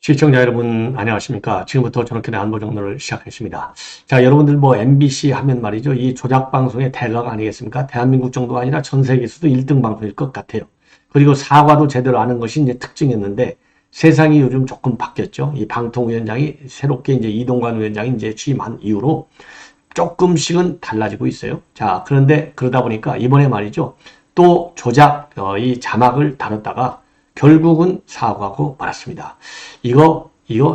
시청자 여러분 안녕하십니까. 지금부터 저녁의 안보정론을 시작했습니다. 자, 여러분들 뭐 MBC 하면 말이죠. 이 조작방송의 대가가 아니겠습니까? 대한민국 정도가 아니라 전 세계에서도 1등 방송일 것 같아요. 그리고 사과도 제대로 하는 것이 이제 특징이었는데 세상이 요즘 조금 바뀌었죠. 이 방통위원장이 새롭게 이제 이동관 위원장이 이제 취임한 이후로 조금씩은 달라지고 있어요. 자, 그런데 그러다 보니까 이번에 말이죠. 또 조작, 이 자막을 다뤘다가 결국은 사과하고 말았습니다. 이거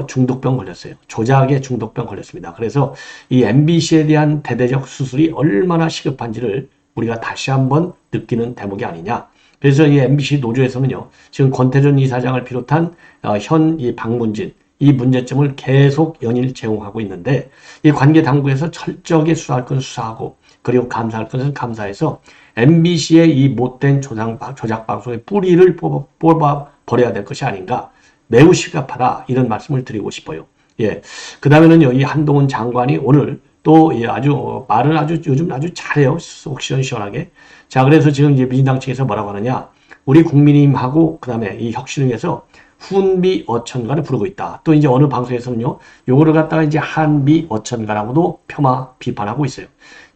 중독병 걸렸어요. 조작에 중독병 걸렸습니다. 그래서 이 MBC에 대한 대대적 수술이 얼마나 시급한지를 우리가 다시 한번 느끼는 대목이 아니냐. 그래서 이 MBC 노조에서는요, 지금 권태전 이사장을 비롯한 현 이 박문진, 이 문제점을 계속 연일 제공하고 있는데, 이 관계 당국에서 철저하게 수사할 건 수사하고, 그리고 감사할 것은 감사해서 MBC의 이 못된 조작 방송의 뿌리를 뽑아 버려야 될 것이 아닌가. 매우 시급하다. 이런 말씀을 드리고 싶어요. 예. 그 다음에는요, 이 한동훈 장관이 오늘 또 아주 말을 요즘 아주 잘해요. 속 시원시원하게. 자, 그래서 지금 이제 민주당 측에서 뭐라고 하느냐. 우리 국민의힘하고 그 다음에 이 혁신을 위해서 훈비 어천가를 부르고 있다. 또 이제 어느 방송에서는요, 요거를 갖다가 이제 한비 어천가라고도 폄하 비판하고 있어요.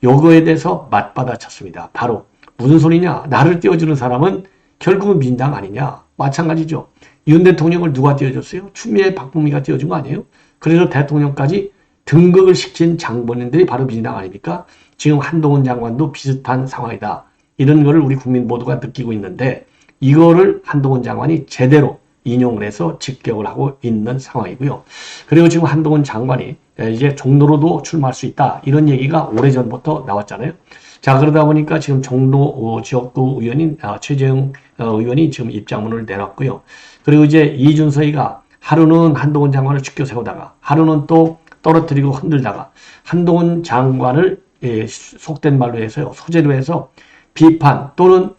요거에 대해서 맞받아쳤습니다. 바로 무슨 소리냐? 나를 띄워주는 사람은 결국은 민당 아니냐? 마찬가지죠. 윤 대통령을 누가 띄워줬어요? 추미애 박봉미가 띄워준 거 아니에요? 그래서 대통령까지 등극을 시킨 장본인들이 바로 민당 아닙니까? 지금 한동훈 장관도 비슷한 상황이다. 이런 거를 우리 국민 모두가 느끼고 있는데 이거를 한동훈 장관이 제대로 인용을 해서 직격을 하고 있는 상황이고요. 그리고 지금 한동훈 장관이 이제 종로로도 출마할 수 있다. 이런 얘기가 오래전부터 나왔잖아요. 자, 그러다 보니까 지금 종로 지역구 의원인 최재형 의원이 지금 입장문을 내놨고요. 그리고 이제 이준서이가 하루는 한동훈 장관을 죽여 세우다가 하루는 또 떨어뜨리고 흔들다가 한동훈 장관을 속된 말로 해서요. 소재로 해서 비판 또는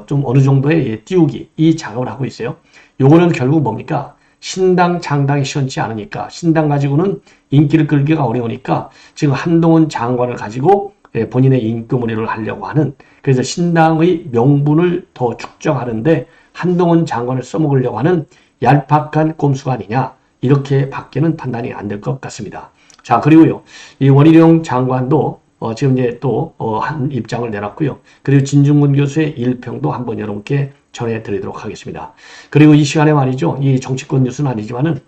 좀 어느 정도의 띄우기 이 작업을 하고 있어요. 요거는 결국 뭡니까? 신당 창당이 시원치 않으니까 신당 가지고는 인기를 끌기가 어려우니까 지금 한동훈 장관을 가지고 본인의 인기몰이를 하려고 하는 그래서 신당의 명분을 더 축적하는데 한동훈 장관을 써먹으려고 하는 얄팍한 꼼수가 아니냐 이렇게 밖에는 판단이 안 될 것 같습니다. 자, 그리고요 이 원희룡 장관도 지금 이제 또 한 입장을 내놨고요. 그리고 진중근 교수의 일평도 한번 여러분께 전해드리도록 하겠습니다. 그리고 이 시간에 말이죠. 이 정치권 뉴스는 아니지만은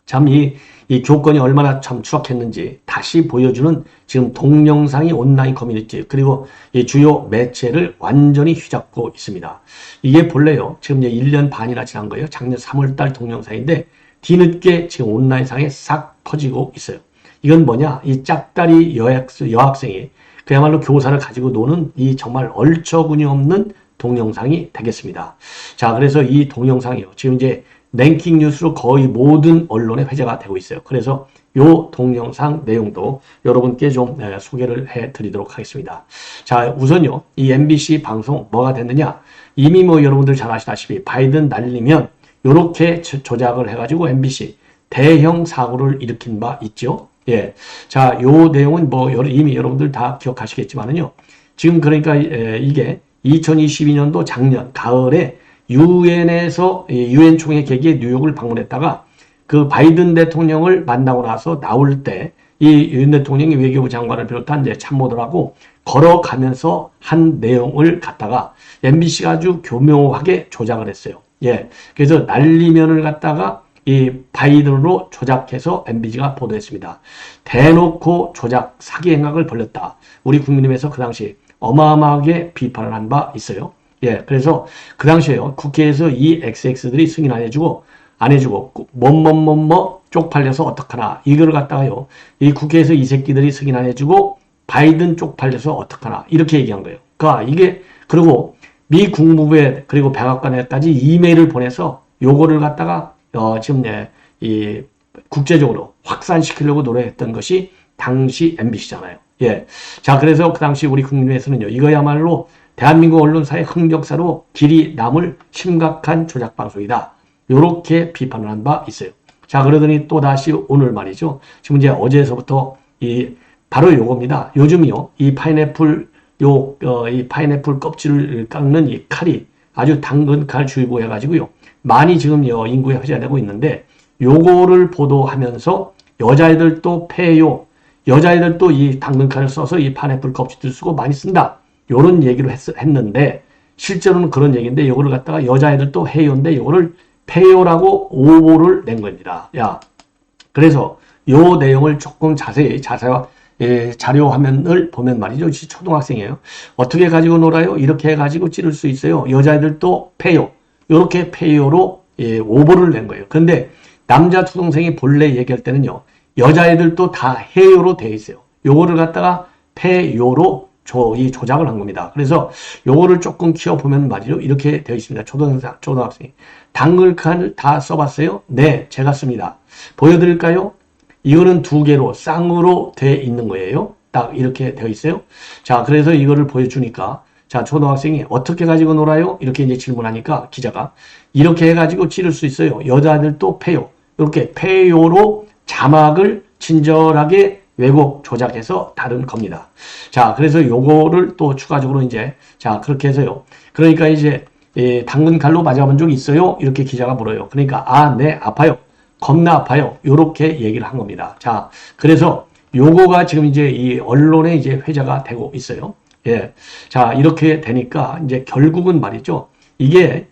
참 이 교권이 얼마나 참 추락했는지 다시 보여주는 지금 동영상이 온라인 커뮤니티 그리고 이 주요 매체를 완전히 휘잡고 있습니다. 이게 본래요. 지금 이제 1년 반이나 지난 거예요. 작년 3월달 동영상인데 뒤늦게 지금 온라인상에 싹 퍼지고 있어요. 이건 뭐냐? 이 짝다리 여학생이 그야말로 교사를 가지고 노는 이 정말 얼처구니 없는 동영상이 되겠습니다. 자, 그래서 이 동영상이요. 지금 이제 랭킹 뉴스로 거의 모든 언론에 회자가 되고 있어요. 그래서 요 동영상 내용도 여러분께 좀 소개를 해 드리도록 하겠습니다. 자, 우선요. 이 MBC 방송 뭐가 됐느냐? 이미 뭐 여러분들 잘 아시다시피 바이든 날리면 요렇게 조작을 해가지고 MBC 대형 사고를 일으킨 바 있죠. 예. 자, 요 내용은 뭐 이미 여러분들 다 기억하시겠지만은요. 지금 그러니까 이게 2022년도 작년 가을에 유엔에서 유엔 총회 계기에 뉴욕을 방문했다가 그 바이든 대통령을 만나고 나서 나올 때 이 윤 대통령이 외교부 장관을 비롯한 이제 참모들하고 걸어가면서 한 내용을 갖다가 MBC가 아주 교묘하게 조작을 했어요. 예. 그래서 날리면을 갖다가 이 바이든으로 조작해서 MBC가 보도했습니다. 대놓고 조작 사기 행각을 벌였다. 우리 국민의힘에서 그 당시 어마어마하게 비판을 한 바 있어요. 예, 그래서 그 당시에요. 국회에서 이 XX들이 승인 안 해주고 쪽팔려서 어떡하나 이걸 갖다가요. 이 국회에서 이 새끼들이 승인 안 해주고 바이든 쪽팔려서 어떡하나 이렇게 얘기한 거예요. 그러니까 이게 그리고 미 국무부에 그리고 백악관에까지 이메일을 보내서 요거를 갖다가 지금 이 국제적으로 확산시키려고 노력했던 것이 당시 MBC잖아요. 예. 자, 그래서 그 당시 우리 국민에서는요, 이거야말로 대한민국 언론사의 흑역사로 길이 남을 심각한 조작방송이다. 요렇게 비판을 한 바 있어요. 자, 그러더니 또 다시 오늘 말이죠. 지금 이제 어제서부터 바로 요겁니다. 요즘이요, 이 파인애플 껍질을 깎는 이 칼이 아주 당근 칼 주의보 해가지고요. 많이 지금 인구에 회자되고 있는데 요거를 보도하면서 여자애들도 패요. 여자애들도 이 당근칼을 써서 이 파인애플 껍질들 쓰고 많이 쓴다. 요런 얘기를 했는데 실제로는 그런 얘기인데 요거를 갖다가 여자애들도 해요인데 요거를 패요라고 오보를 낸 겁니다. 야, 그래서 요 내용을 조금 자세히 자료 화면을 보면 말이죠. 초등학생이에요. 어떻게 가지고 놀아요? 이렇게 해가지고 찌를 수 있어요. 여자애들도 패요. 요렇게 패요로 오보를 낸 거예요. 그런데 남자 초등생이 본래 얘기할 때는요. 여자애들도 다 해요로 돼 있어요. 요거를 갖다가 패요로 조작을 한 겁니다. 그래서 요거를 조금 키워보면 말이죠. 이렇게 되어 있습니다. 초등학생이. 당근칼 다 써봤어요? 네, 제가 씁니다. 보여드릴까요? 이거는 두 개로 쌍으로 돼 있는 거예요. 딱 이렇게 되어 있어요. 자, 그래서 이거를 보여주니까 자, 초등학생이 어떻게 가지고 놀아요? 이렇게 이제 질문하니까 기자가 이렇게 해가지고 찌를 수 있어요. 여자들도 패요. 이렇게 패요로 자막을 친절하게 왜곡 조작해서 다룬 겁니다. 자, 그래서 요거를 또 추가적으로 이제 자, 그렇게 해서요. 그러니까 이제 당근칼로 맞아본 적 있어요? 이렇게 기자가 물어요. 그러니까 아, 네, 아파요. 겁나 아파요. 요렇게 얘기를 한 겁니다. 자, 그래서 요거가 지금 이제 이 언론에 이제 회자가 되고 있어요. 예. 자, 이렇게 되니까 이제 결국은 말이죠. 이게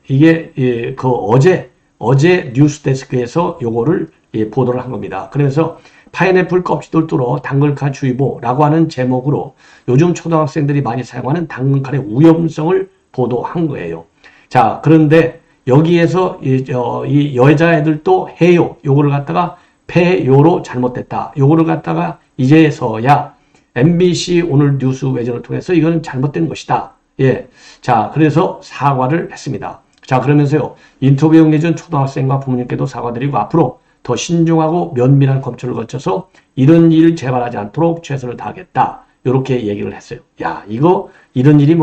그 어제 뉴스데스크에서 요거를 보도를 한 겁니다. 그래서 파인애플 껍질을 뚫어 당근칼 주의보라고 하는 제목으로 요즘 초등학생들이 많이 사용하는 당근칼의 위험성을 보도한 거예요. 자, 그런데 여기에서 이 여자애들도 해요. 요거를 갖다가 패요로 잘못됐다. 요거를 갖다가 이제서야 MBC 오늘 뉴스 외전을 통해서 이거는 잘못된 것이다. 예. 자, 그래서 사과를 했습니다. 자, 그러면서요. 인터뷰에 응해준 초등학생과 부모님께도 사과드리고 앞으로 더 신중하고 면밀한 검토를 거쳐서 이런 일을 재발하지 않도록 최선을 다하겠다. 이렇게 얘기를 했어요. 야, 이런 일이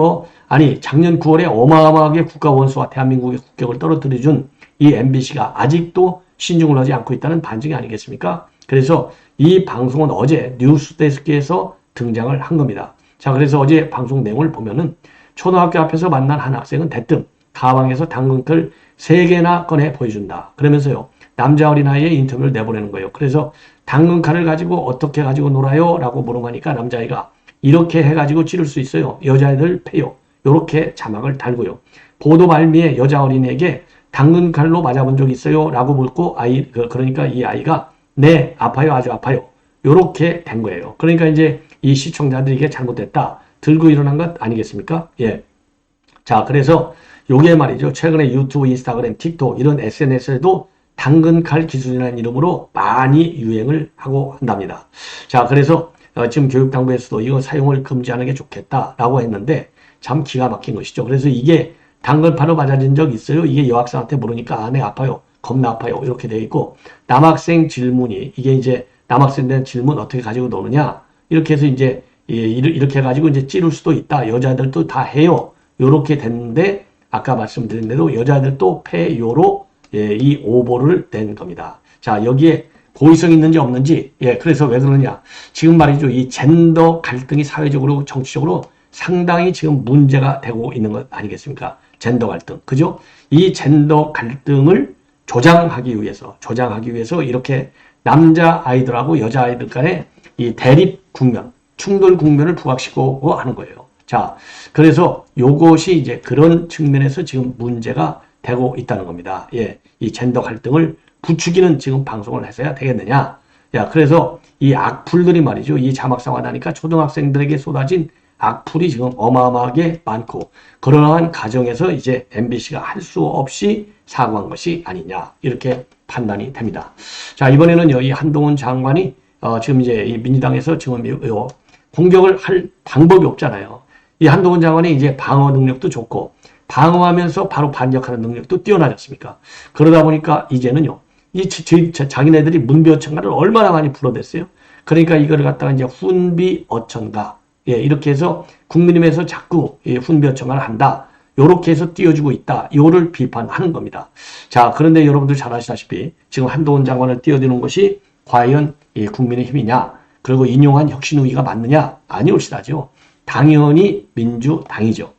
아니, 작년 9월에 어마어마하게 국가 원수와 대한민국의 국격을 떨어뜨려준 이 MBC가 아직도 신중을 하지 않고 있다는 반증이 아니겠습니까? 그래서 이 방송은 어제 뉴스데스크에서 등장을 한 겁니다. 자, 그래서 어제 방송 내용을 보면은 초등학교 앞에서 만난 한 학생은 대뜸 가방에서 당근칼 3개나 꺼내 보여준다. 그러면서요. 남자 어린아이의 인터뷰를 내보내는 거예요. 그래서 당근칼을 가지고 어떻게 가지고 놀아요? 라고 물어보니까 남자아이가 이렇게 해가지고 찌를 수 있어요. 여자애들 패요. 이렇게 자막을 달고요. 보도 말미에 여자 어린이에게 당근칼로 맞아본 적 있어요? 라고 묻고 그러니까 이 아이가 네, 아파요. 아주 아파요. 이렇게 된 거예요. 그러니까 이제 이 시청자들이 이게 잘못됐다. 들고 일어난 것 아니겠습니까? 예. 자, 그래서 요게 말이죠. 최근에 유튜브, 인스타그램, 틱톡 이런 SNS에도 당근칼 기술이라는 이름으로 많이 유행을 하고 한답니다. 자, 그래서 지금 교육당국에서도 이거 사용을 금지하는 게 좋겠다라고 했는데 참 기가 막힌 것이죠. 그래서 이게 당근칼로 맞아진 적 있어요? 이게 여학생한테 물으니까 아, 네, 아파요. 겁나 아파요. 이렇게 돼 있고 남학생 질문이 이게 이제 남학생들 질문 어떻게 가지고 노느냐 이렇게 해서 이제 이렇게 해가지고 이제 찌를 수도 있다. 여자들도 다 해요. 이렇게 됐는데 아까 말씀드린 대로 여자들도 패요로 이 오보를 낸 겁니다. 자, 여기에 고의성이 있는지 없는지, 그래서 왜 그러냐. 지금 말이죠. 이 젠더 갈등이 사회적으로, 정치적으로 상당히 지금 문제가 되고 있는 것 아니겠습니까? 젠더 갈등. 그죠? 이 젠더 갈등을 조장하기 위해서 이렇게 남자 아이들하고 여자 아이들 간의 이 대립 국면, 충돌 국면을 부각시키고 하는 거예요. 자, 그래서 요것이 이제 그런 측면에서 지금 문제가 되고 있다는 겁니다. 이 젠더 갈등을 부추기는 지금 방송을 해서야 되겠느냐. 야, 그래서 이 악플들이 말이죠. 이 자막상화 나니까 초등학생들에게 쏟아진 악플이 지금 어마어마하게 많고, 그러한 가정에서 이제 MBC가 할 수 없이 사과한 것이 아니냐. 이렇게 판단이 됩니다. 자, 이번에는 이 한동훈 장관이, 지금 이제 이 민주당에서 지금 공격을 할 방법이 없잖아요. 이 한동훈 장관이 이제 방어 능력도 좋고, 방어하면서 바로 반격하는 능력도 뛰어나졌습니까? 그러다 보니까 이제는요, 자기네들이 문비어천가를 얼마나 많이 불어댔어요? 그러니까 이거를 갖다가 이제 훈비어천가, 이렇게 해서 국민의힘에서 자꾸 훈비어천가를 한다. 요렇게 해서 띄워주고 있다. 요를 비판하는 겁니다. 자, 그런데 여러분들 잘 아시다시피 지금 한동훈 장관을 띄워주는 것이 과연 국민의힘이냐? 그리고 인용한 혁신우위가 맞느냐? 아니올시다죠. 당연히 민주당이죠.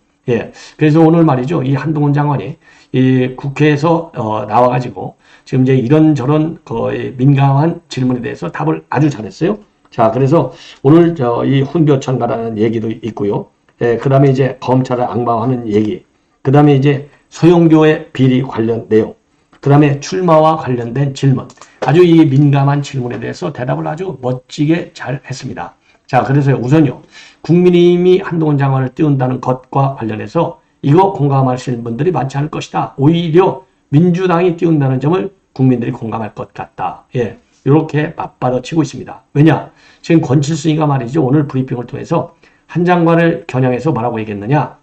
그래서 오늘 말이죠. 이 한동훈 장관이 이 국회에서 나와가지고 지금 이제 이런저런 거의 민감한 질문에 대해서 답을 아주 잘했어요. 자, 그래서 오늘 이 훈교천가라는 얘기도 있고요. 그 다음에 이제 검찰을 악마화하는 얘기, 그 다음에 이제 서용교의 비리 관련 내용, 그 다음에 출마와 관련된 질문, 아주 이 민감한 질문에 대해서 대답을 아주 멋지게 잘 했습니다. 자, 그래서 우선요, 국민의힘이 한동훈 장관을 띄운다는 것과 관련해서 이거 공감하시는 분들이 많지 않을 것이다. 오히려 민주당이 띄운다는 점을 국민들이 공감할 것 같다. 예, 이렇게 맞받아치고 있습니다. 왜냐? 지금 권칠순이가 말이죠. 오늘 브리핑을 통해서 한 장관을 겨냥해서 뭐라고 얘기했느냐?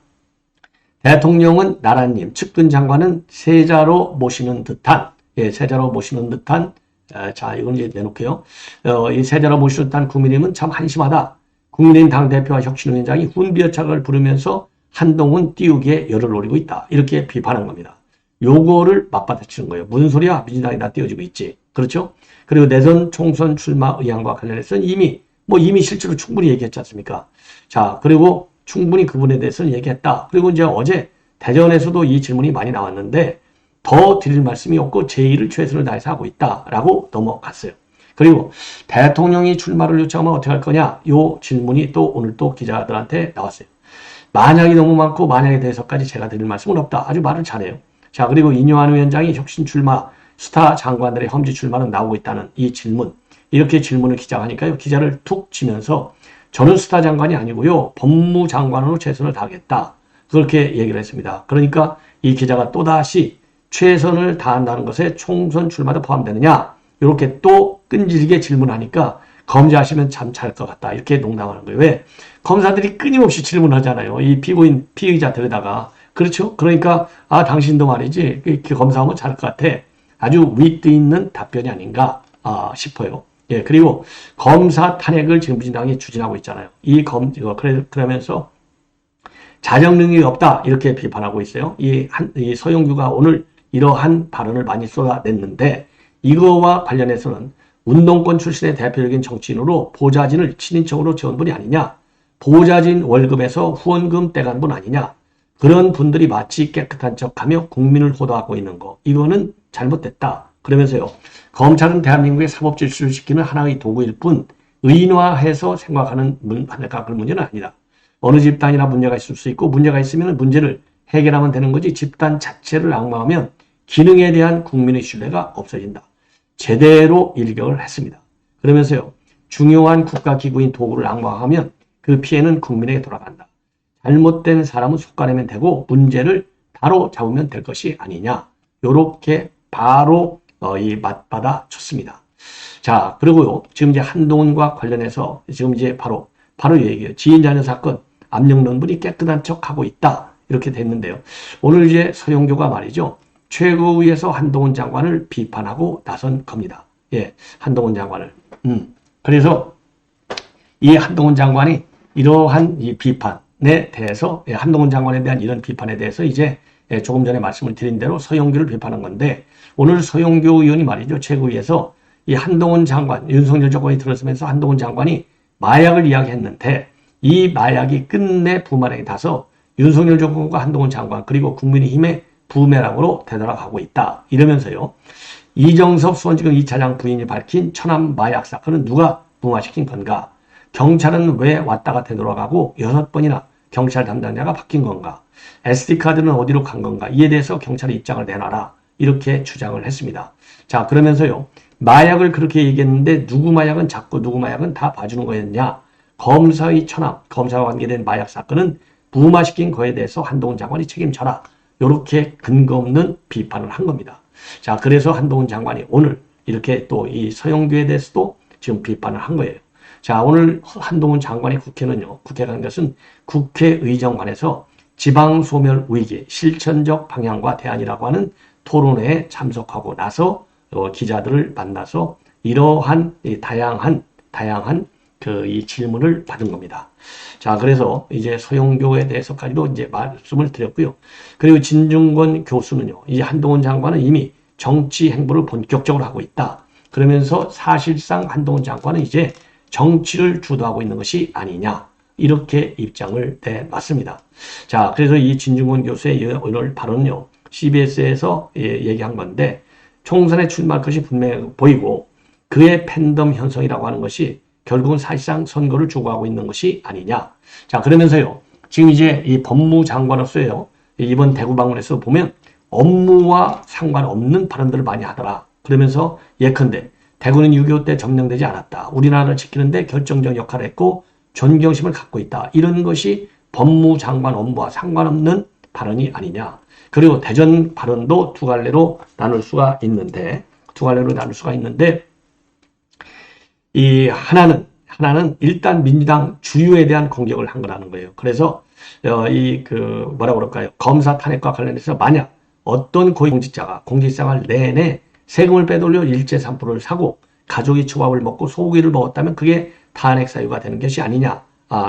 대통령은 나라님, 측근 장관은 세자로 모시는 듯한, 예, 세자로 모시는 듯한, 자, 이건 이제 내놓을게요. 이 세자로 모시는 듯한 국민의힘은 참 한심하다. 국민의힘 당대표와 혁신위원장이 훈비어착을 부르면서 한동훈 띄우기에 열을 노리고 있다. 이렇게 비판한 겁니다. 요거를 맞받아치는 거예요. 무슨 소리야? 민주당이 다 띄워지고 있지. 그렇죠? 그리고 내선 총선 출마 의향과 관련해서는 이미 실제로 충분히 얘기했지 않습니까? 자, 그리고 충분히 그 부분에 대해서는 얘기했다. 그리고 이제 어제 대전에서도 이 질문이 많이 나왔는데 더 드릴 말씀이 없고 제1을 최선을 다해서 하고 있다라고 넘어갔어요. 그리고 대통령이 출마를 요청하면 어떻게 할 거냐? 요 질문이 또 오늘 또 기자들한테 나왔어요. 만약이 너무 많고 만약에 대해서까지 제가 드릴 말씀은 없다. 아주 말을 잘해요. 자, 그리고 이뇨한 위원장이 혁신 출마, 스타 장관들의 험지 출마는 나오고 있다는 이 질문. 이렇게 질문을 기자가 하니까요. 기자를 툭 치면서 저는 스타 장관이 아니고요. 법무장관으로 최선을 다하겠다. 그렇게 얘기를 했습니다. 그러니까 이 기자가 또다시 최선을 다한다는 것에 총선 출마도 포함되느냐? 이렇게 또 끈질기게 질문하니까 검사하시면 참 잘할 것 같다. 이렇게 농담하는 거예요. 왜? 검사들이 끊임없이 질문하잖아요. 이 피의자 들여다가. 그렇죠? 그러니까 당신도 말이지 이렇게 검사하면 잘할 것 같아. 아주 윗도 있는 답변이 아닌가 싶어요. 예, 그리고 검사 탄핵을 지금 민주당이 추진하고 있잖아요. 그러면서 자정 능력이 없다 이렇게 비판하고 있어요. 이 서영규가 오늘 이러한 발언을 많이 쏟아냈는데 이거와 관련해서는 운동권 출신의 대표적인 정치인으로 보좌진을 친인척으로 채운 분이 아니냐, 보좌진 월급에서 후원금 떼간 분 아니냐, 그런 분들이 마치 깨끗한 척하며 국민을 호도하고 있는 거, 이거는 잘못됐다. 그러면서요, 검찰은 대한민국의 사법 질서를 지키는 하나의 도구일 뿐 의인화해서 생각하는 문제는 아니다. 어느 집단이나 문제가 있을 수 있고 문제가 있으면 문제를 해결하면 되는 거지 집단 자체를 악마하면 기능에 대한 국민의 신뢰가 없어진다. 제대로 일격을 했습니다. 그러면서요, 중요한 국가기구인 도구를 악마하면 그 피해는 국민에게 돌아간다. 잘못된 사람은 속아내면 되고 문제를 바로 잡으면 될 것이 아니냐. 요렇게 바로 맞받아 쳤습니다. 자, 그리고요, 지금 이제 한동훈과 관련해서 지금 이제 바로 얘기해요. 지인 자녀 사건 압력 논문이 깨끗한 척하고 있다. 이렇게 됐는데요. 오늘 이제 서영교가 말이죠. 최고위에서 한동훈 장관을 비판하고 나선 겁니다. 예, 한동훈 장관을. 그래서 이 한동훈 장관이 이러한 이 비판에 대해서, 한동훈 장관에 대한 이런 비판에 대해서 이제 조금 전에 말씀을 드린 대로 서영교를 비판한 건데, 오늘 서영교 의원이 말이죠. 최고위에서 이 한동훈 장관, 윤석열 정권이 들어서면서 한동훈 장관이 마약을 이야기했는데, 이 마약이 끝내 부메랑이 타서 윤석열 정권과 한동훈 장관 그리고 국민의힘의 부메랑으로 되돌아가고 있다. 이러면서요. 이정섭 수원지검 2차장 부인이 밝힌 천안 마약 사건은 누가 무마시킨 건가? 경찰은 왜 왔다가 되돌아가고 6번이나 경찰 담당자가 바뀐 건가? SD카드는 어디로 간 건가? 이에 대해서 경찰의 입장을 내놔라. 이렇게 주장을 했습니다. 자, 그러면서요. 마약을 그렇게 얘기했는데 누구 마약은 잡고 누구 마약은 다 봐주는 거였냐? 검사의 천함, 검사와 관계된 마약 사건은 무마시킨 거에 대해서 한동훈 장관이 책임져라. 이렇게 근거 없는 비판을 한 겁니다. 자, 그래서 한동훈 장관이 오늘 이렇게 또 이 서영교에 대해서도 지금 비판을 한 거예요. 자, 오늘 한동훈 장관의 국회가 간 것은 국회의정관에서 지방소멸 위기 실천적 방향과 대안이라고 하는 토론회에 참석하고 나서 기자들을 만나서 이러한 다양한 이 질문을 받은 겁니다. 자, 그래서 이제 서영교에 대해서까지도 이제 말씀을 드렸고요. 그리고 진중권 교수는요, 이 한동훈 장관은 이미 정치 행보를 본격적으로 하고 있다. 그러면서 사실상 한동훈 장관은 이제 정치를 주도하고 있는 것이 아니냐. 이렇게 입장을 내놨습니다. 자, 그래서 이 진중권 교수의 오늘 발언은요, CBS에서 얘기한 건데, 총선에 출마할 것이 분명해 보이고 그의 팬덤 형성이라고 하는 것이 결국은 사실상 선거를 주고하고 있는 것이 아니냐. 자, 그러면서요. 지금 이제 이 법무장관으로서요. 이번 대구 방문에서 보면 업무와 상관없는 발언들을 많이 하더라. 그러면서 예컨대 대구는 6.25 때 점령되지 않았다. 우리나라를 지키는데 결정적 역할을 했고 존경심을 갖고 있다. 이런 것이 법무장관 업무와 상관없는 발언이 아니냐. 그리고 대전 발언도 두 갈래로 나눌 수가 있는데 이 하나는 일단 민주당 주요에 대한 공격을 한 거라는 거예요. 그래서 뭐라 그럴까요? 검사 탄핵과 관련해서 만약 어떤 고위공직자가 공직생활 내내 세금을 빼돌려 일제 산불을 사고 가족이 초밥을 먹고 소고기를 먹었다면 그게 탄핵 사유가 되는 것이 아니냐.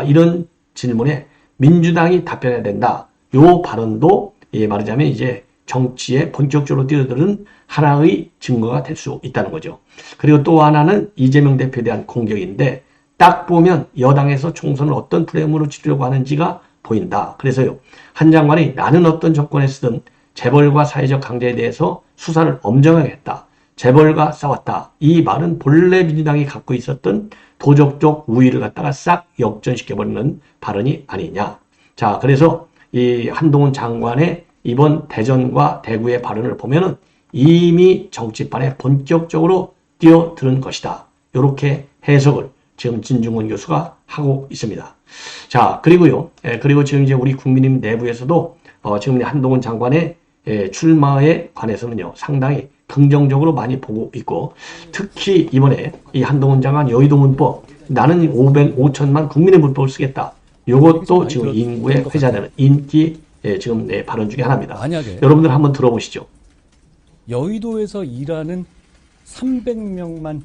이런 질문에 민주당이 답변해야 된다. 요 발언도 말하자면 이제 정치에 본격적으로 뛰어드는 하나의 증거가 될 수 있다는 거죠. 그리고 또 하나는 이재명 대표에 대한 공격인데 딱 보면 여당에서 총선을 어떤 프레임으로 치르려고 하는지가 보인다. 그래서요. 한 장관이 나는 어떤 정권에 쓰든 재벌과 사회적 강자에 대해서 수사를 엄정하게 했다. 재벌과 싸웠다. 이 말은 본래 민주당이 갖고 있었던 도덕적 우위를 갖다가 싹 역전시켜버리는 발언이 아니냐. 자, 그래서 이 한동훈 장관의 이번 대전과 대구의 발언을 보면은 이미 정치판에 본격적으로 뛰어드는 것이다. 이렇게 해석을 지금 진중권 교수가 하고 있습니다. 자, 그리고요. 그리고 지금 이제 우리 국민의힘 내부에서도 지금 한동훈 장관의 출마에 관해서는요. 상당히 긍정적으로 많이 보고 있고 특히 이번에 이 한동훈 장관 여의도 문법 나는 5천만 국민의 문법을 쓰겠다. 이것도 지금 인구에 회자되는 인기 지금 발언 중에 하나입니다. 만약에 여러분들 한번 들어보시죠. 여의도에서 일하는 300명만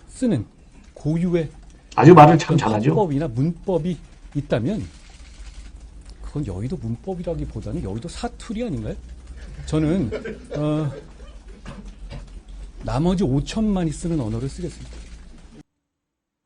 쓰는 고유의 아주 말을 참 잘하죠. 문법이나 문법이 있다면 그건 여의도 문법이라기보다는 여의도 사투리 아닌가요? 저는 나머지 5천만이 쓰는 언어를 쓰겠습니다.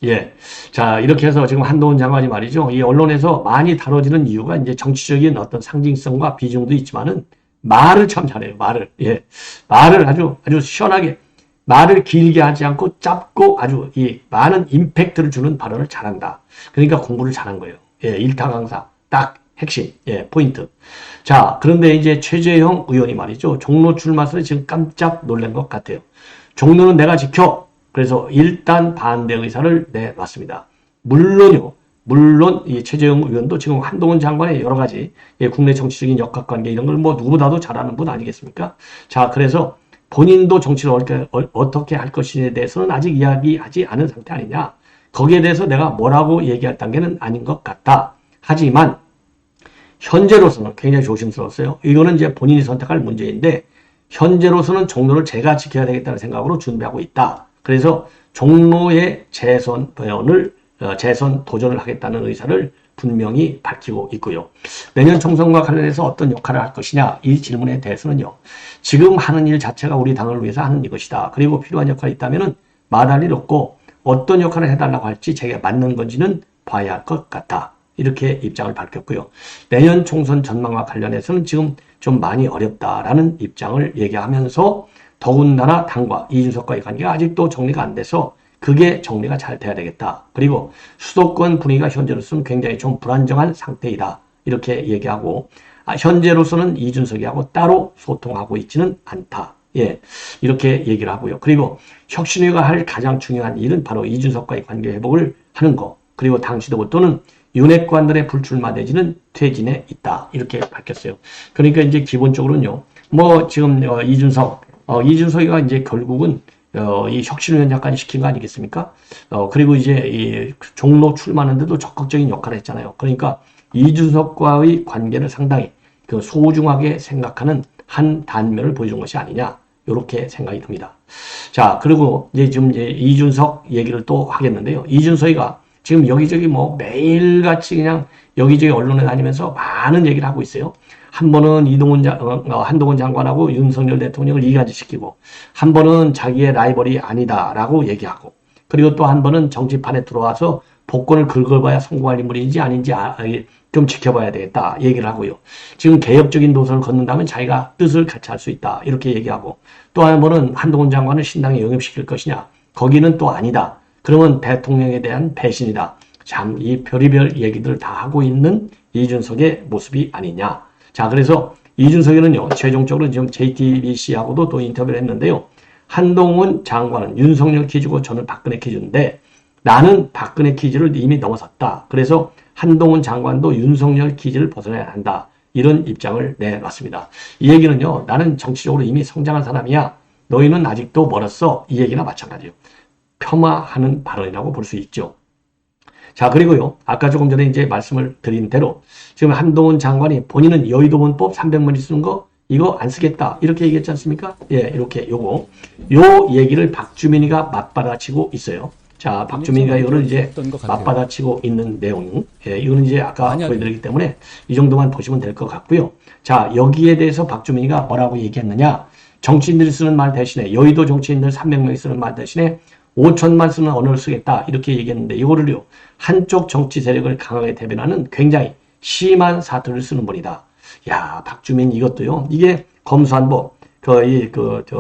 예. 자, 이렇게 해서 지금 한동훈 장관이 말이죠. 이 언론에서 많이 다뤄지는 이유가 이제 정치적인 어떤 상징성과 비중도 있지만은 말을 참 잘해요. 말을. 예. 말을 아주 시원하게 말을 길게 하지 않고 짧고 아주 이 많은 임팩트를 주는 발언을 잘한다. 그러니까 공부를 잘한 거예요. 예. 일타 강사. 딱 핵심. 예. 포인트. 자, 그런데 이제 최재형 의원이 말이죠. 종로 출마설에 지금 깜짝 놀란 것 같아요. 종로는 내가 지켜. 그래서 일단 반대 의사를 내놨습니다. 물론 이 최재형 의원도 지금 한동훈 장관의 여러 가지 국내 정치적인 역학관계 이런 걸 뭐 누구보다도 잘하는 분 아니겠습니까? 자, 그래서 본인도 정치를 어떻게 할 것인지에 대해서는 아직 이야기하지 않은 상태 아니냐. 거기에 대해서 내가 뭐라고 얘기할 단계는 아닌 것 같다. 하지만 현재로서는 굉장히 조심스러웠어요. 이거는 이제 본인이 선택할 문제인데 현재로서는 종로를 제가 지켜야 되겠다는 생각으로 준비하고 있다. 그래서 종로의 재선 도전을 하겠다는 의사를 분명히 밝히고 있고요. 내년 총선과 관련해서 어떤 역할을 할 것이냐 이 질문에 대해서는요. 지금 하는 일 자체가 우리 당을 위해서 하는 이것이다. 그리고 필요한 역할이 있다면 마다할 일 없고 어떤 역할을 해달라고 할지 제게 맞는 건지는 봐야 할 것 같다. 이렇게 입장을 밝혔고요. 내년 총선 전망과 관련해서는 지금 좀 많이 어렵다라는 입장을 얘기하면서 더군다나 당과 이준석과의 관계가 아직도 정리가 안 돼서 그게 정리가 잘 돼야 되겠다. 그리고 수도권 분위기가 현재로서는 굉장히 좀 불안정한 상태이다. 이렇게 얘기하고 현재로서는 이준석이하고 따로 소통하고 있지는 않다. 예, 이렇게 얘기를 하고요. 그리고 혁신위가 할 가장 중요한 일은 바로 이준석과의 관계 회복을 하는 거. 그리고 당 지도부 또는 윤핵관들의 불출마 내지는 퇴진에 있다. 이렇게 밝혔어요. 그러니까 이제 기본적으로는요. 뭐 지금 이준석이가 이제 결국은 이 혁신위원장까지 시킨 거 아니겠습니까? 그리고 이제 이 종로 출마하는데도 적극적인 역할을 했잖아요. 그러니까 이준석과의 관계를 상당히 소중하게 생각하는 한 단면을 보여준 것이 아니냐. 이렇게 생각이 듭니다. 자, 그리고 이제 지금 이준석 얘기를 또 하겠는데요. 이준석이가 지금 여기저기 뭐 매일같이 그냥 여기저기 언론에 다니면서 많은 얘기를 하고 있어요. 한 번은 한동훈 장관하고 윤석열 대통령을 이간시키고 한 번은 자기의 라이벌이 아니다라고 얘기하고 그리고 또 한 번은 정치판에 들어와서 복권을 긁어봐야 성공할 인물인지 아닌지 좀 지켜봐야 되겠다 얘기를 하고요. 지금 개혁적인 노선을 걷는다면 자기가 뜻을 같이 할 수 있다 이렇게 얘기하고, 또 한 번은 한동훈 장관을 신당에 영입시킬 것이냐, 거기는 또 아니다. 그러면 대통령에 대한 배신이다. 참 이 별의별 얘기들을 다 하고 있는 이준석의 모습이 아니냐. 자, 그래서 이준석에는요, 최종적으로 지금 JTBC하고도 또 인터뷰를 했는데요. 한동훈 장관은 윤석열 퀴즈고 저는 박근혜 퀴즈인데 나는 박근혜 퀴즈를 이미 넘어섰다. 그래서 한동훈 장관도 윤석열 퀴즈를 벗어나야 한다. 이런 입장을 내놨습니다. 이 얘기는요, 나는 정치적으로 이미 성장한 사람이야. 너희는 아직도 멀었어. 이 얘기나 마찬가지예요. 폄하하는 발언이라고 볼 수 있죠. 자, 그리고요, 아까 조금 전에 이제 말씀을 드린 대로 지금 한동훈 장관이 본인은 여의도 문법 300문이 쓰는 거 이거 안 쓰겠다 이렇게 얘기했지 않습니까? 예, 이렇게 요 얘기를 박주민이가 맞받아치고 있어요. 자, 박주민이가 이거를 이제 맞받아치고 있는 내용. 예, 이거는 이제 아까 보여드리기 때문에 이 정도만 보시면 될 것 같고요. 자, 여기에 대해서 박주민이가 뭐라고 얘기했느냐? 정치인들이 쓰는 말 대신에 여의도 정치인들 300명이 쓰는 말 대신에 5천만 쓰는 언어를 쓰겠다 이렇게 얘기했는데, 이거를요 한쪽 정치 세력을 강하게 대변하는 굉장히 심한 사투리를 쓰는 분이다. 야, 박주민 이것도요, 이게 검수안법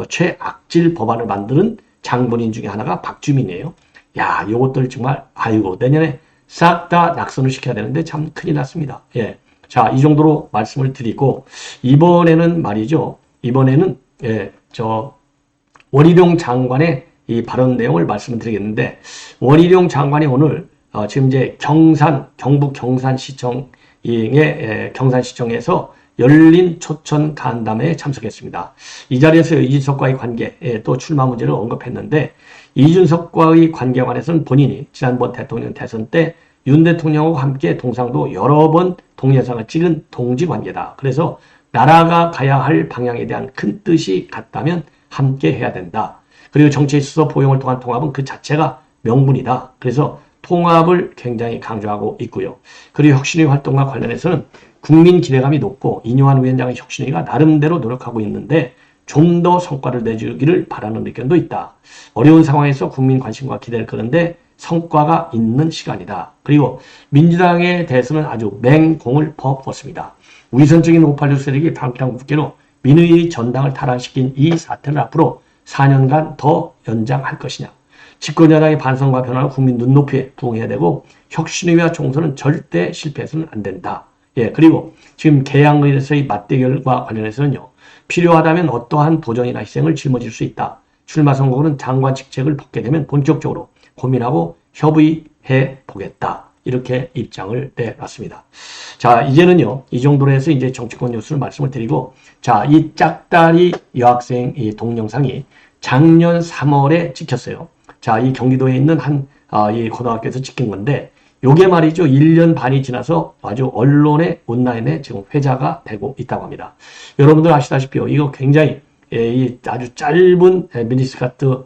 최악질 법안을 만드는 장본인 중에 하나가 박주민이에요. 야, 요것들 정말 아이고 내년에 싹 다 낙선을 시켜야 되는데 참 큰일 났습니다. 예, 자, 이 정도로 말씀을 드리고, 이번에는 말이죠, 이번에는 원희룡 장관의 이 발언 내용을 말씀을 드리겠는데, 원희룡 장관이 오늘 지금 이제 경북 경산시청에서 열린 초청 간담회에 참석했습니다. 이 자리에서 이준석과의 관계, 또 출마 문제를 언급했는데, 이준석과의 관계에 관해서는 본인이 지난번 대통령 대선 때 윤 대통령과 함께 동상도 여러 번 동영상을 찍은 동지 관계다. 그래서 나라가 가야 할 방향에 대한 큰 뜻이 같다면 함께 해야 된다. 그리고 정치에 있어서 포용을 통한 통합은 그 자체가 명분이다. 그래서 통합을 굉장히 강조하고 있고요. 그리고 혁신위 활동과 관련해서는 국민 기대감이 높고 이뇨한 위원장의 혁신위가 나름대로 노력하고 있는데 좀 더 성과를 내주기를 바라는 의견도 있다. 어려운 상황에서 국민 관심과 기대를 끄는데 성과가 있는 시간이다. 그리고 민주당에 대해서는 아주 맹공을 퍼붓습니다. 위선적인 586 세력이 방탄국계로 민의의 전당을 탈환시킨 이 사태를 앞으로 4년간 더 연장할 것이냐. 집권여당의 반성과 변화를 국민 눈높이에 부응해야 되고, 혁신위와 총선은 절대 실패해서는 안 된다. 예, 그리고 지금 개항에서의 맞대결과 관련해서는요, 필요하다면 어떠한 도전이나 희생을 짊어질 수 있다. 출마 선거는 장관 직책을 벗게 되면 본격적으로 고민하고 협의해 보겠다. 이렇게 입장을 내놨습니다. 자, 이제는요, 이 정도로 해서 이제 정치권 뉴스를 말씀을 드리고, 자, 이 짝다리 여학생 이 동영상이 작년 3월에 찍혔어요. 자, 이 경기도에 있는 이 고등학교에서 찍힌 건데, 요게 말이죠, 1년 반이 지나서 아주 언론의 온라인에 지금 회자가 되고 있다고 합니다. 여러분들 아시다시피요, 이거 굉장히 이 아주 짧은 미니스커트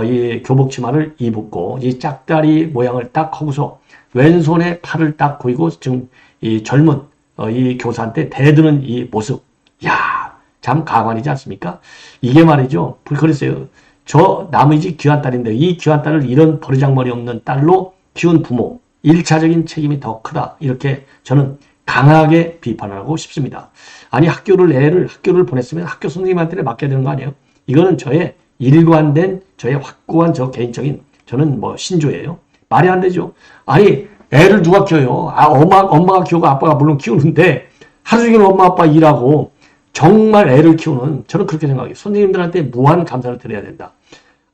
이 교복 치마를 입고 이 짝다리 모양을 딱 하고서 왼손에 팔을 딱 보이고 지금 이 젊은 이 교사한테 대드는 이 모습, 야, 참 가관이지 않습니까? 이게 말이죠, 그랬어요. 저 남의 집 귀한 딸인데 이 귀한 딸을 이런 버르장머리 없는 딸로 키운 부모, 1차적인 책임이 더 크다. 이렇게 저는 강하게 비판하고 싶습니다. 아니, 학교를 보냈으면 학교 선생님한테 맡겨야 되는 거 아니에요? 이거는 저의 일관된, 저의 확고한 저 개인적인, 저는 뭐 신조예요. 말이 안 되죠. 아니, 애를 누가 키워요? 엄마가 키우고 아빠가 물론 키우는데 하루 종일 엄마 아빠 일하고 정말 애를 키우는, 저는 그렇게 생각해요. 선생님들한테 무한 감사를 드려야 된다.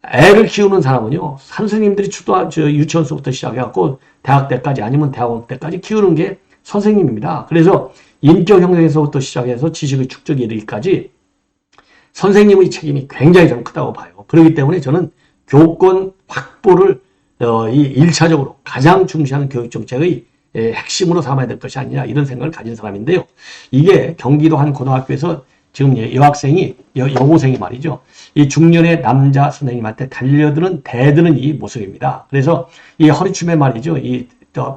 애를 키우는 사람은요, 선생님들이 유치원서부터 시작해갖고 대학 때까지 아니면 대학원 때까지 키우는 게 선생님입니다. 그래서 인격 형성에서부터 시작해서 지식의 축적에 이르기까지 선생님의 책임이 굉장히 좀 크다고 봐요. 그렇기 때문에 저는 교권 확보를 이 1차적으로 가장 중시하는 교육정책의 핵심으로 삼아야 될 것이 아니냐, 이런 생각을 가진 사람인데요. 이게 경기도 한 고등학교에서 지금 여고생이 말이죠, 이 중년의 남자 선생님한테 대드는 이 모습입니다. 그래서 이 허리춤에 말이죠, 이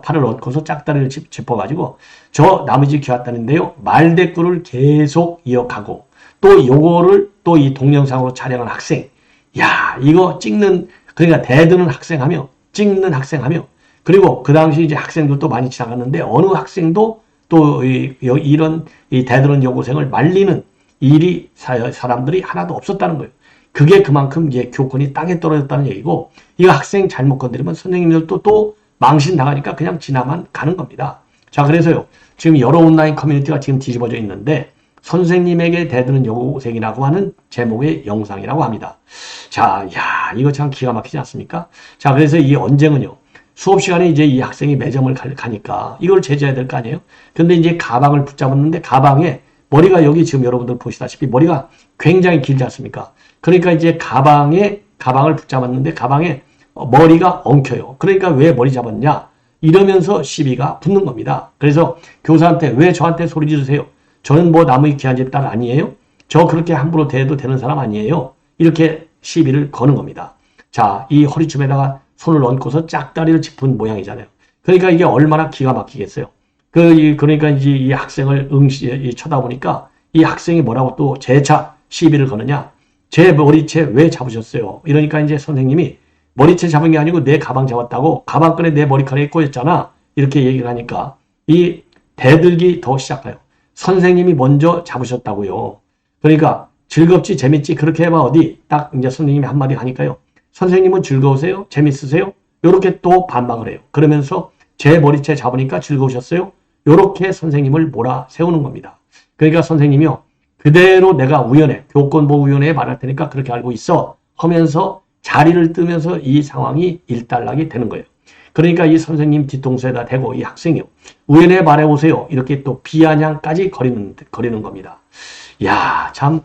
팔을 얹고서 짝다리를 짚어가지고 저 남의 집 귀왔다는데요, 말대꾸를 계속 이어가고, 또 요거를 또 이 동영상으로 촬영한 학생, 야, 이거 그러니까 대드는 학생하며 찍는 학생하며 그리고 그 당시 이제 학생들도 많이 지나갔는데 어느 학생도 또 이런 이 대드론 여고생을 말리는 일이 사람들이 하나도 없었다는 거예요. 그게 그만큼 이제 교권이 땅에 떨어졌다는 얘기고, 이거 학생 잘못 건드리면 선생님들도 또 망신당하니까 그냥 지나만 가는 겁니다. 자, 그래서요, 지금 여러 온라인 커뮤니티가 지금 뒤집어져 있는데, 선생님에게 대드는 여고생이라고 하는 제목의 영상이라고 합니다. 자, 야, 이거 참 기가 막히지 않습니까? 자, 그래서 이 언쟁은요, 수업 시간에 이제 이 학생이 매점을 가니까 이걸 제재해야 될 거 아니에요? 근데 이제 가방을 붙잡았는데 가방에 머리가 여기 지금 여러분들 보시다시피 머리가 굉장히 길지 않습니까? 그러니까 이제 가방을 붙잡았는데 가방에 머리가 엉켜요. 그러니까 왜 머리 잡았냐? 이러면서 시비가 붙는 겁니다. 그래서 교사한테 왜 저한테 소리 지르세요? 저는 뭐 남의 귀한 집 딸 아니에요? 저 그렇게 함부로 대해도 되는 사람 아니에요? 이렇게 시비를 거는 겁니다. 자, 이 허리춤에다가 손을 얹고서 짝다리를 짚은 모양이잖아요. 그러니까 이게 얼마나 기가 막히겠어요. 그러니까 이제 이 학생을 쳐다보니까 이 학생이 뭐라고 또 재차 시비를 거느냐? 제 머리채 왜 잡으셨어요? 이러니까 이제 선생님이 머리채 잡은 게 아니고 내 가방 잡았다고, 가방끈에 내 머리카락이 꼬였잖아. 이렇게 얘기를 하니까 이 대들기 더 시작해요. 선생님이 먼저 잡으셨다고요. 그러니까 즐겁지 재밌지 그렇게 해봐 어디? 딱 이제 선생님이 한마디 하니까요. 선생님은 즐거우세요? 재밌으세요? 요렇게 또 반박을 해요. 그러면서 제 머리채 잡으니까 즐거우셨어요? 요렇게 선생님을 몰아세우는 겁니다. 그러니까 선생님이요, 그대로 내가 교권보호위원회에 말할 테니까 그렇게 알고 있어 하면서 자리를 뜨면서 이 상황이 일단락이 되는 거예요. 그러니까 이 선생님 뒤통수에다 대고 이 학생이요, 위원회에 말해보세요. 이렇게 또 비아냥까지 거리는 겁니다. 야, 참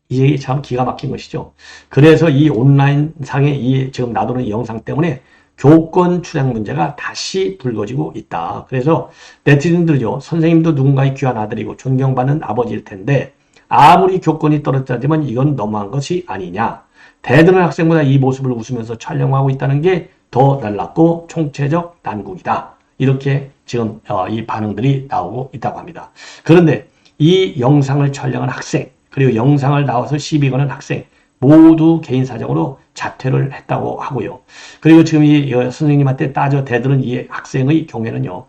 이게 참 기가 막힌 것이죠. 그래서 이 온라인 상의 이 지금 놔두는 이 영상 때문에 교권 추락 문제가 다시 불거지고 있다. 그래서 네티즌들이요, 선생님도 누군가의 귀한 아들이고 존경받는 아버지일 텐데 아무리 교권이 떨어졌지만 이건 너무한 것이 아니냐. 대드는 학생보다 이 모습을 웃으면서 촬영하고 있다는 게 더 날랐고 총체적 난국이다. 이렇게 지금 이 반응들이 나오고 있다고 합니다. 그런데 이 영상을 촬영한 학생, 그리고 영상을 나와서 시비 거는 학생 모두 개인 사정으로 자퇴를 했다고 하고요. 그리고 지금 이 선생님한테 따져 대드는 이 학생의 경우에는요,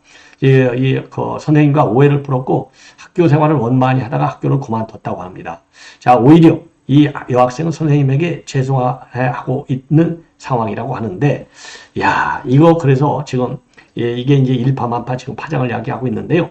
선생님과 오해를 풀었고 학교 생활을 원만히 하다가 학교를 그만뒀다고 합니다. 자, 오히려 이 여학생은 선생님에게 죄송하고 있는 상황이라고 하는데, 야, 이거 그래서 지금 이게 이제 일파만파 지금 파장을 야기하고 있는데요.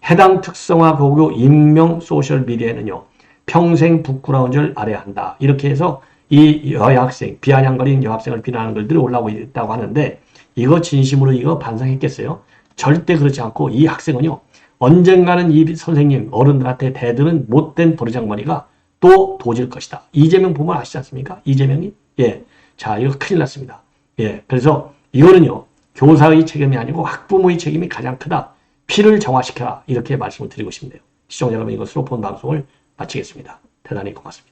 해당 특성화 고교 익명 소셜 미디어에는요, 평생 부끄러운 줄 알아야 한다. 이렇게 해서 이 여학생, 비아냥거리는 여학생을 비난하는 글들이 올라오고 있다고 하는데, 이거 진심으로 이거 반성했겠어요? 절대 그렇지 않고 이 학생은요, 언젠가는 이 선생님, 어른들한테 대드는 못된 버르장머리가 또 도질 것이다. 이재명 보면 아시지 않습니까? 이재명이? 예. 자, 이거 큰일 났습니다. 예. 그래서 이거는요, 교사의 책임이 아니고 학부모의 책임이 가장 크다. 피를 정화시켜라. 이렇게 말씀을 드리고 싶네요. 시청자 여러분, 이것으로 본 방송을 마치겠습니다. 대단히 고맙습니다.